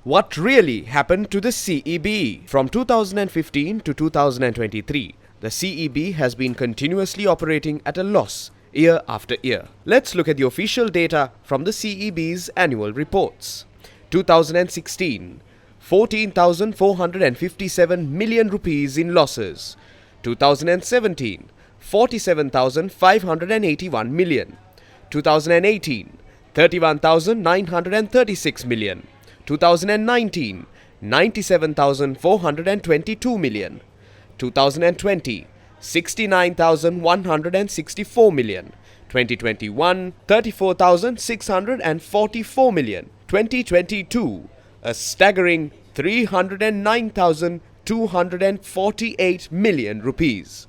What really happened to the CEB? From 2015 to 2023, the CEB has been continuously operating at a loss year after year. Let's look at the official data from the CEB's annual reports. 2016, 14,457 million rupees in losses. 2017, 47,581 million. 2018, 31,936 million. 2019, 97,422 million. 2020, 69,164 million. 2021, 34,644 million. 2022, a staggering 309,248 million rupees.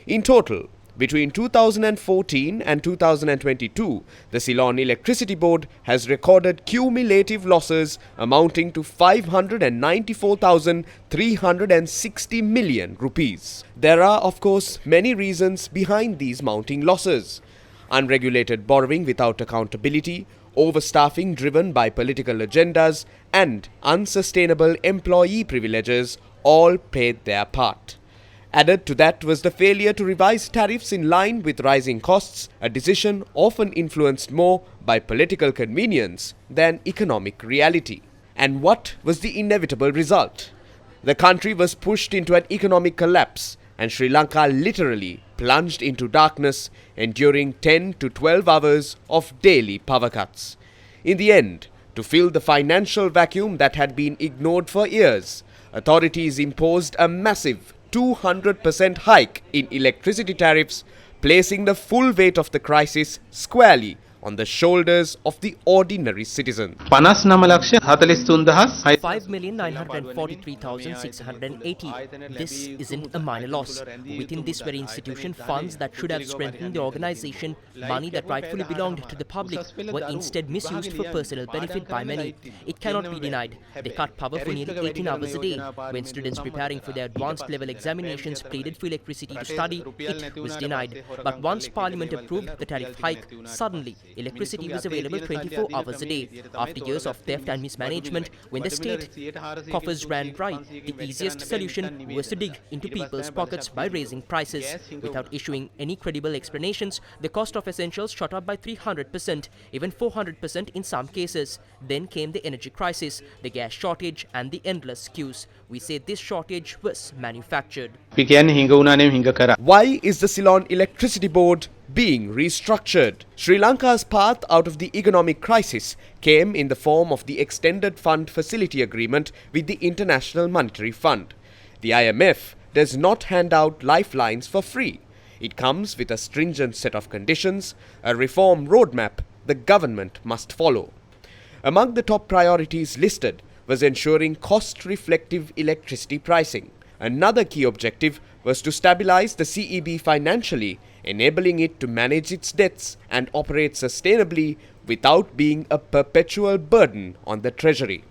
In total, between 2014 and 2022, the Ceylon Electricity Board has recorded cumulative losses amounting to 594,360 million rupees. There are, of course, many reasons behind these mounting losses. Unregulated borrowing without accountability, overstaffing driven by political agendas, and unsustainable employee privileges all played their part. Added to that was the failure to revise tariffs in line with rising costs, a decision often influenced more by political convenience than economic reality. And what was the inevitable result? The country was pushed into an economic collapse, and Sri Lanka literally plunged into darkness, enduring 10 to 12 hours of daily power cuts. In the end, to fill the financial vacuum that had been ignored for years, authorities imposed a massive 200% hike in electricity tariffs, placing the full weight of the crisis squarely on the shoulders of the ordinary citizen. 5,943,680. This isn't a minor loss. Within this very institution, funds that should have strengthened the organization, money that rightfully belonged to the public, were instead misused for personal benefit by many. It cannot be denied. They cut power for nearly 18 hours a day. When students preparing for their advanced level examinations pleaded for electricity to study, it was denied. But once Parliament approved the tariff hike, suddenly electricity was available 24 hours a day. After years of theft and mismanagement, when the state coffers ran dry, the easiest solution was to dig into people's pockets by raising prices. Without issuing any credible explanations, the cost of essentials shot up by 300%, even 400% in some cases. Then came the energy crisis, the gas shortage and the endless queues. We say this shortage was manufactured. Why is the Ceylon Electricity Board being restructured? Sri Lanka's path out of the economic crisis came in the form of the Extended Fund Facility Agreement with the International Monetary Fund. The IMF does not hand out lifelines for free. It comes with a stringent set of conditions, a reform roadmap the government must follow. Among the top priorities listed was ensuring cost-reflective electricity pricing. Another key objective was to stabilize the CEB financially, enabling it to manage its debts and operate sustainably without being a perpetual burden on the treasury.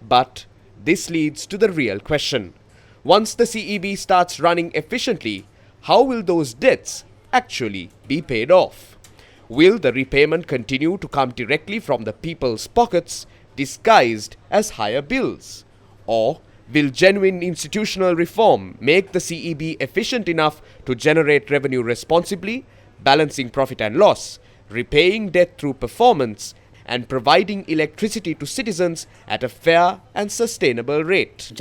But this leads to the real question. Once the CEB starts running efficiently, how will those debts actually be paid off? Will the repayment continue to come directly from the people's pockets, disguised as higher bills? Or will genuine institutional reform make the CEB efficient enough to generate revenue responsibly, balancing profit and loss, repaying debt through performance, and providing electricity to citizens at a fair and sustainable rate?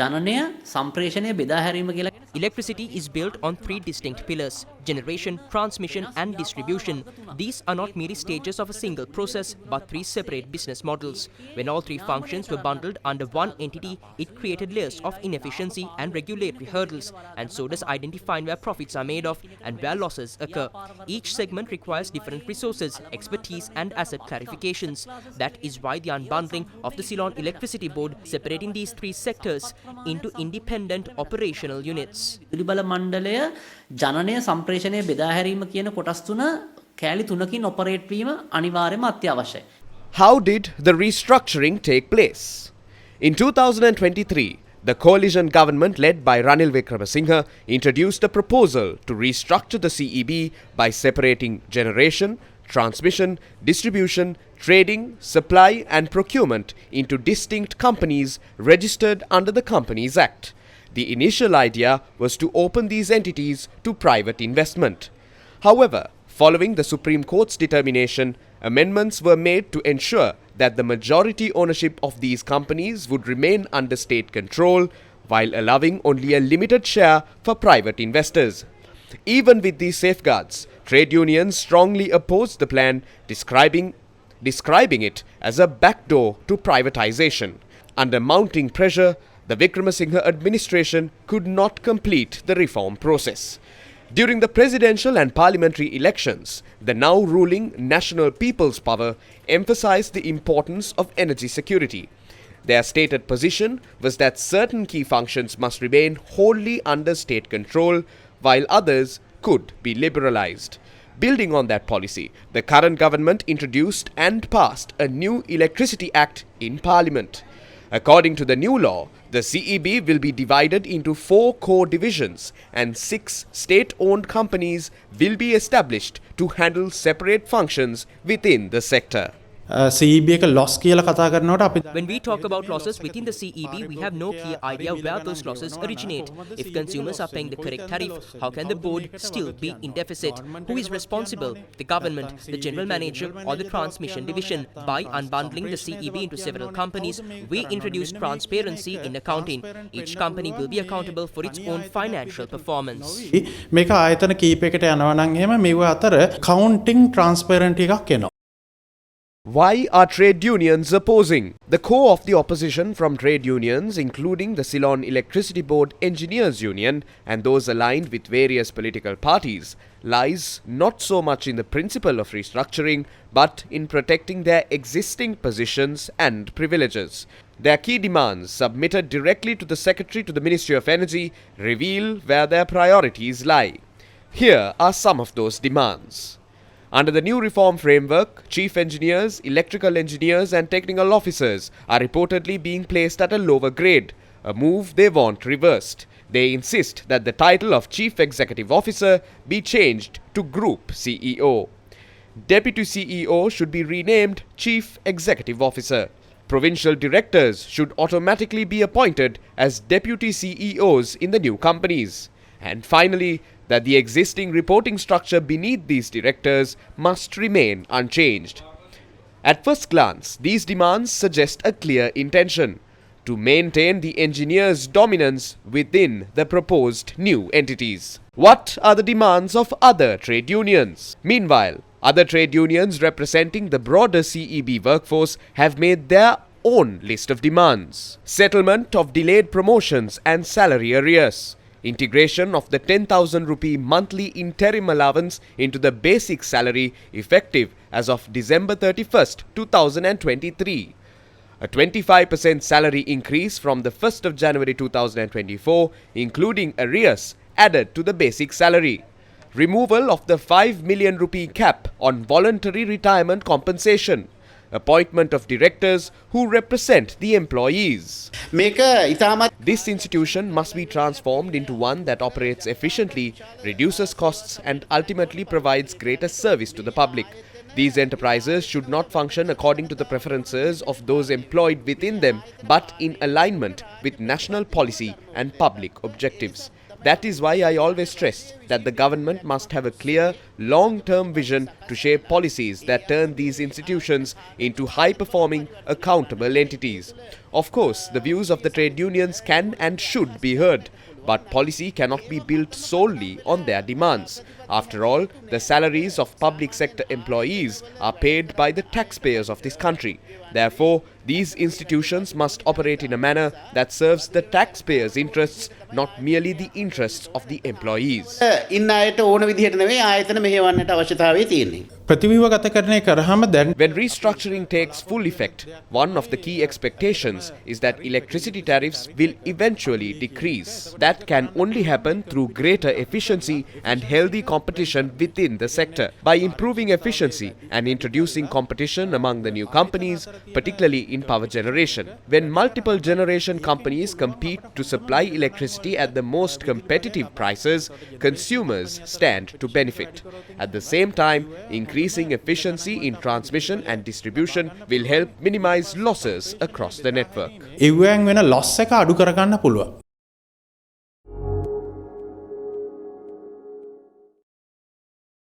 Electricity is built on three distinct pillars: generation, transmission and distribution. These are not merely stages of a single process, but three separate business models. When all three functions were bundled under one entity, it created layers of inefficiency and regulatory hurdles, and so does identifying where profits are made of and where losses occur. Each segment requires different resources, expertise and asset clarifications. That is why the unbundling of the Ceylon Electricity Board, separating these three sectors into independent operational units. පිළිබල මණ්ඩලය ජනනය සම්ප්‍රේෂණය බෙදා හැරීම කියන කොටස් තුන කෑලි තුනකින් operate වීම අනිවාර්යයෙන්ම අත්‍යවශ්‍යයි. How did the restructuring take place? In 2023, the coalition government led by Ranil Wickremesinghe introduced a proposal to restructure the CEB by separating generation, transmission, distribution, trading, supply and procurement into distinct companies registered under the Companies Act. The initial idea was to open these entities to private investment. However, following the Supreme Court's determination, amendments were made to ensure that the majority ownership of these companies would remain under state control, while allowing only a limited share for private investors. Even with these safeguards, trade unions strongly opposed the plan, describing it as a backdoor to privatization. Under mounting pressure, the Wickremesinghe administration could not complete the reform process. During the presidential and parliamentary elections, the now ruling National People's Power emphasized the importance of energy security. Their stated position was that certain key functions must remain wholly under state control, while others could be liberalized. Building on that policy, the current government introduced and passed a new Electricity Act in Parliament. According to the new law, the CEB will be divided into 4 core divisions and 6 state-owned companies will be established to handle separate functions within the sector. CEB එක loss කියලා කතා කරනකොට අපි When we talk about losses within the CEB, we have no clear idea where those losses originate. If consumers are paying the correct tariff, how can the board still be in deficit? Who is responsible? The government, the general manager or the transmission division? By unbundling the CEB into several companies, we introduce transparency in accounting. Each company will be accountable for its own financial performance. මේක ආයතන කීපයකට යනවා නම් එහෙම මේව අතර counting transparency එකක් එනවා. Why are trade unions opposing? The core of the opposition from trade unions, including the Ceylon Electricity Board Engineers Union and those aligned with various political parties, lies not so much in the principle of restructuring, but in protecting their existing positions and privileges. Their key demands, submitted directly to the Secretary to the Ministry of Energy, reveal where their priorities lie. Here are some of those demands. Under the new reform framework, chief engineers, electrical engineers and technical officers are reportedly being placed at a lower grade, a move they want reversed. They insist that the title of Chief Executive Officer be changed to Group CEO. Deputy CEO should be renamed Chief Executive Officer. Provincial directors should automatically be appointed as deputy CEOs in the new companies. And finally, that the existing reporting structure beneath these directors must remain unchanged. At first glance, these demands suggest a clear intention to maintain the engineers' dominance within the proposed new entities. What are the demands of other trade unions? Meanwhile, other trade unions representing the broader CEB workforce have made their own list of demands. Settlement of delayed promotions and salary arrears. Integration of the 10,000 rupee monthly interim allowance into the basic salary effective as of December 31st, 2023. A 25% salary increase from the 1st of January 2024, including arrears, added to the basic salary. Removal of the 5 million rupee cap on voluntary retirement compensation. Appointment of directors who represent the employees. This institution must be transformed into one that operates efficiently, reduces costs and ultimately provides greater service to the public. These enterprises should not function according to the preferences of those employed within them, but in alignment with national policy and public objectives. That is why I always stress that the government must have a clear, long-term vision to shape policies that turn these institutions into high-performing, accountable entities. Of course, the views of the trade unions can and should be heard, but policy cannot be built solely on their demands. After all, the salaries of public sector employees are paid by the taxpayers of this country. Therefore, these institutions must operate in a manner that serves the taxpayers' interests, not merely the interests of the employees. When restructuring takes full effect, one of the key expectations is that electricity tariffs will eventually decrease. That can only happen through greater efficiency and healthy competition within the sector. By improving efficiency and introducing competition among the new companies, particularly in power generation. When multiple generation companies compete to supply electricity at the most competitive prices, consumers stand to benefit. At the same time, increasing Increasing efficiency in transmission and distribution will help minimize losses across the network. එව්වෙන් වෙන Los එක අඩු කරගන්න පුළුවන්.